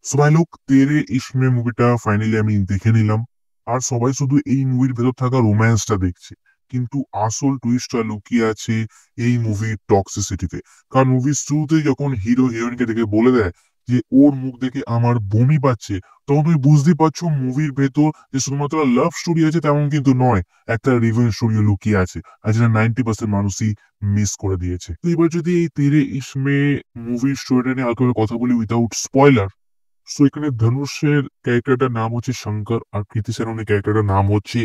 So ভাই লোক তেরে ইসমে মুভিটা ফাইনালি আমি দেখে নিলাম। আর সবাই শুধু এই মুভির ভেতর থাকা রোম্যান্সটা দেখছে, কিন্তু আসল টুইস্টটা লুকিয়ে আছে এই মুভির টক্সিসিটিতে। কারণ মুভির শুরুতে যখন হিরো হিরোইনকে দেখে বলে দেয় যে ওর মুখ দেখে আমার বমি পাচ্ছে, তখন তুমি বুঝতে পারছো মুভির ভেতর যে শুধুমাত্র লাভ স্টোরি আছে তেমন কিন্তু নয়, একটা রিভেঞ্জ স্টোরিও লুকিয়ে আছে, আর যেটা 90% মানুষই মিস করে দিয়েছে। তো এবার যদি এই তেরে ইসমে মুভির স্টোরিটা নিয়ে হালকা করে কথা বলি উইদাউট স্পয়লার। সো এখানে ধনুষের ক্যারেক্টারটার নাম হচ্ছে শঙ্কর, আর কৃতি সেননের ক্যারেক্টারটার নাম হচ্ছে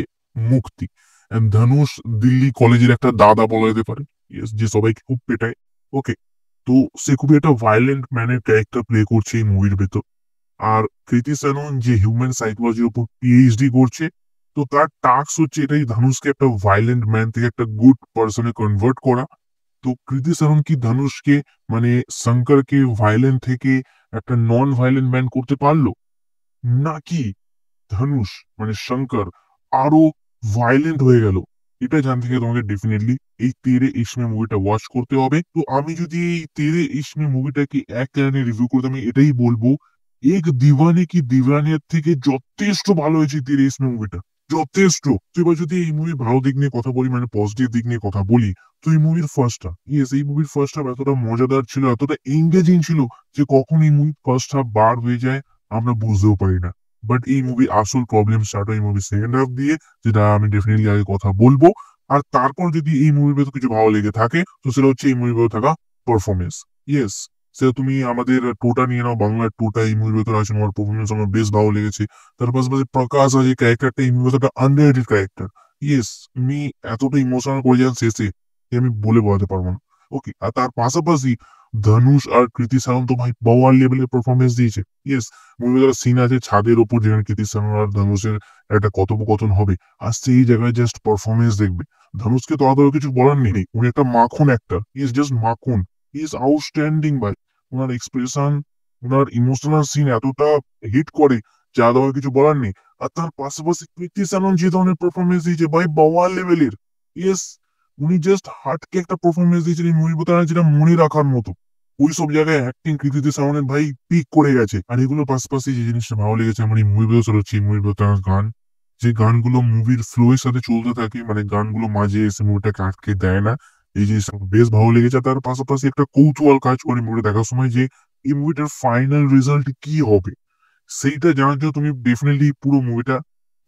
মুক্তি। And ধনুষ দিল্লি কলেজের একটা দাদা বলা যেতে পারে। Yes, যে সবাইকে খুব পেটায়। ওকে, তো সে খুবই একটা ভায়োলেন্ট ম্যানের ক্যারেক্টার প্লে করছে এই মুভির ভেতর। আর কৃতি সেনন যে হিউম্যান সাইকোলজির উপর পিএইচডি করছে, তো তার টাস্ক হচ্ছে এটাই, ধনুষকে একটা ভায়োলেন্ট ম্যান থেকে একটা গুড পার্সনে কনভার্ট করা। তো কৃতি সেনন কি ধনুষকে মানে শঙ্করকে ভায়োলেন্ট থেকে একটা নন ভায়োলেন্ট ম্যান করতে পারলো, নাকি ধনুষ মানে শঙ্কর আরো ভায়োলেন্ট হয়ে গেল? এটা জানতে গেলে তোমাকে ডেফিনেটলি এই তেরে ইসমে মুভিটা ওয়াচ করতে হবে। তো আমি যদি এই তেরে ইসমে মুভিটাকে এক লাইনে রিভিউ করতে, আমি এটাই বলবো, এক দিওয়ানে কি দিওয়ানের থেকে যথেষ্ট ভালো হয়েছে তেরে ইসমে মুভিটা, যথেষ্ট। তো এবার যদি এই মুভির ভালো দিক নিয়ে কথা বলি, মানে পজিটিভ দিক নিয়ে কথা বলি, তো এই মুভির ফার্স্ট হাফ, ইয়েস, এই মুভির ফার্স্ট হাফ এতটা মজাদার ছিল, এতটা এঙ্গেজিং ছিল যে কখন এই মুভি ফার্স্ট হাফ বার হয়ে যায় আমরা বুঝতেও পারি না। বাট এই মুভির আসল প্রবলেম স্টার্ট হয় এই মুভির সেকেন্ড হাফ দিয়ে, যেটা আমি ডেফিনেটলি আগে কথা বলবো। আর তারপর যদি এই মুভির ভেতর কিছু ভালো লেগে থাকে, তো সেটা হচ্ছে এই মুভির ভেতর থাকা পারফরমেন্স। ইয়েস, সেটা তুমি আমাদের টোটা নিয়ে নাও, বাংলার টোটা এই মুভির ভেতর আছে, আমার পারফরমেন্স আমার বেশ ভালো লেগেছে। তার পাশাপাশি প্রকাশ আছে ক্যারেক্টারটা এই মুভির একটা আন্ডাররেটেড ক্যারেক্টার। ইয়েস, তুমি এতটা ইমোশনাল করে যান শেষে যে আমি বলে বোঝাতে পারবো না। ওকে, আর তার পাশাপাশি ধনুষ আর কৃতি সানন তো ভাই পাওয়ার লেভেলের পারফরমেন্স দিয়েছে। ইয়েস, মুভির একটা সিন আছে ছাদের ওপর, যেখানে কৃতি সানন আর ধনুষের একটা কথোপকথন হবে, আর সেই জায়গায় জাস্ট পারফরমেন্স দেখবে। ধনুষকে তো আদৌ কিছু বলার নেই, উনি একটা মাখন অ্যাক্টর, ইজ জাস্ট মাখন, ইজ আউটস্ট্যান্ডিং ভাই। ওনার এক্সপ্রেশন, ওনার ইমোশনাল সিন এতটা হিট করে যে আদৌ কিছু বলার নেই। আর তার পাশাপাশি কৃতি সানন যে ধরনের পারফরমেন্স দিয়েছে ভাই পাওয়ার লেভেলের। ইয়েস, উনি জাস্ট হার্টকে একটা পারফরমেন্স দিয়েছেন এই মুভির ভেতরে, যেটা মনে রাখার মতো। ওই সব জায়গায় অ্যাক্টিং কৃতিতে সামনে ভাই পিক করে গেছে। আর এগুলোর পাশাপাশি যে জিনিসটা ভালো লেগেছে আমার এই মুভির ভেতর হচ্ছে এই মুভির ভেতর গান, যে গানগুলো মুভির ফ্লো এর সাথে চলতে থাকে, মানে গানগুলো মাঝে এসে মুভিটাকে আটকে দেয় না। এই জিনিসটা আমার বেশ ভালো লেগেছে। তার পাশাপাশি একটা কৌতূহল কাজ করে মুভিটা দেখার সময়, যে এই মুভিটার ফাইনাল রেজাল্ট কি হবে, সেইটা জানার জন্য তুমি ডেফিনেটলি পুরো মুভিটা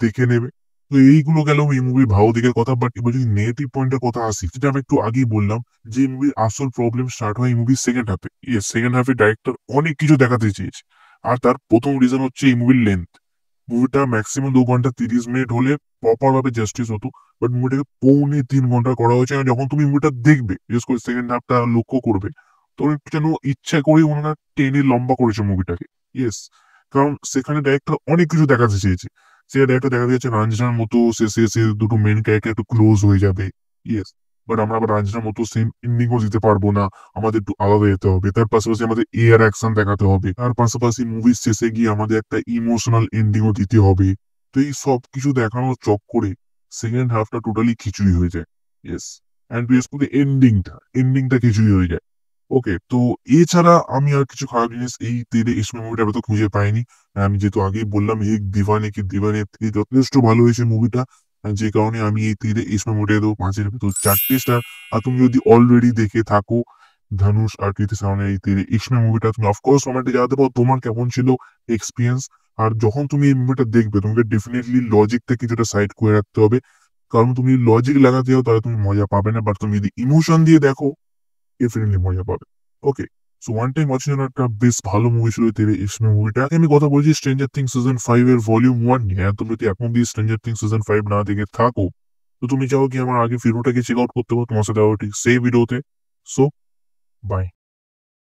দেখে নেবে। তো এইগুলো গেল এই মুভির ভালো দিকের কথা। বাট এবার যদি নেগেটিভ পয়েন্টের কথা আসি, যেটা আমি একটু আগেই বললাম, যে মুভির আসল প্রবলেম স্টার্ট হয় এই মুভির সেকেন্ড হাফে। ইয়েস, সেকেন্ড হাফে ডাইরেক্টর অনেক কিছু দেখাতে চেয়েছে। আর তার প্রথম রিজন হচ্ছে এই মুভির লেন্থ। মুভিটা ম্যাক্সিমাম 2 ঘন্টা 30 মিনিট হলে প্রপার ভাবে জাস্টিস হতো। বাট মুভিটাকে 2.25 ঘন্টা করা হয়েছে। আর যখন তুমি মুভিটা দেখবে, বিশেষ করে সেকেন্ড হাফটা লক্ষ্য করবে, তখন একটু যেন ইচ্ছা করে ওনারা টেনে লম্বা করেছে মুভিটাকে। ইয়েস, কারণ সেখানে ডাইরেক্টর অনেক কিছু দেখাতে চেয়েছে। সে ডাইরেক্টর দেখা যাচ্ছে রাঞ্জনার মতো শেষে সে দুটো মেন ক্যারেক্টার একটু ক্লোজ হয়ে যাবে। ইয়েস, বাট আমরা আবার রাঞ্জনার মতো সেম এন্ডিংও দিতে পারবো না, আমাদের একটু আলাদা যেতে হবে। তার পাশাপাশি আমাদের এয়ার অ্যাকশন দেখাতে হবে, তার পাশাপাশি মুভির শেষে গিয়ে আমাদের একটা ইমোশনাল এন্ডিংও দিতে হবে। তো এই সব কিছু দেখানোর চক্করে সেকেন্ড হাফটা টোটালি খিচুড়ি হয়ে যায়। ইয়েস, অ্যান্ড বিশেষ করে এন্ডিংটা খিচুড়ি হয়ে যায়। ওকে, তো এছাড়া আমি আর কিছু খারাপ জিনিস এই তেরে ইসমে মুভিটা তো খুঁজে পাইনি। আমি যেহেতু আগেই বললাম এক দিওয়ানে কি দিওয়ানে থেকে যথেষ্ট ভালো হয়েছে মুভিটা, যে কারণে আমি এই তেরে ইসমে মুভিটা দেবো 5-এর ভেতর 4টে স্টার। আর তুমি যদি অলরেডি দেখে থাকো ধনুষ আর কৃতি সামনে এই তেরে ইসমে মুভিটা, তুমি অফকোর্স কমেন্টে জানাতে পারো তোমার কেমন ছিল এক্সপিরিয়েন্স। আর যখন তুমি এই মুভিটা দেখবে, তোমাকে ডেফিনেটলি লজিকটা কিছুটা সাইড করে রাখতে হবে। কারণ তুমি লজিক লাগাতে যাও তাহলে তুমি মজা পাবে না, বাট তুমি যদি ইমোশন দিয়ে দেখো ডেফিনেটলি মজা পাবে। ওকে, সো ওয়ান টাইম ওয়াচিং জন্য একটা বেশ ভালো মুভি ছিল তেরে ইসমে মুভিটা। আমি কথা বলছি স্ট্রেঞ্জার থিংস সিজন 5 এর ভলিউম 1 নিয়ে। আর তুমি যদি এখন দিয়ে স্ট্রেঞ্জার থিংস সিজন 5 না দেখে থাকো, তো তুমি চাও কি আমার আগে ভিডিওটাকে চেক আউট করতে পারো, তোমার সাথে আবার ঠিক সেই ভিডিওতে। So by.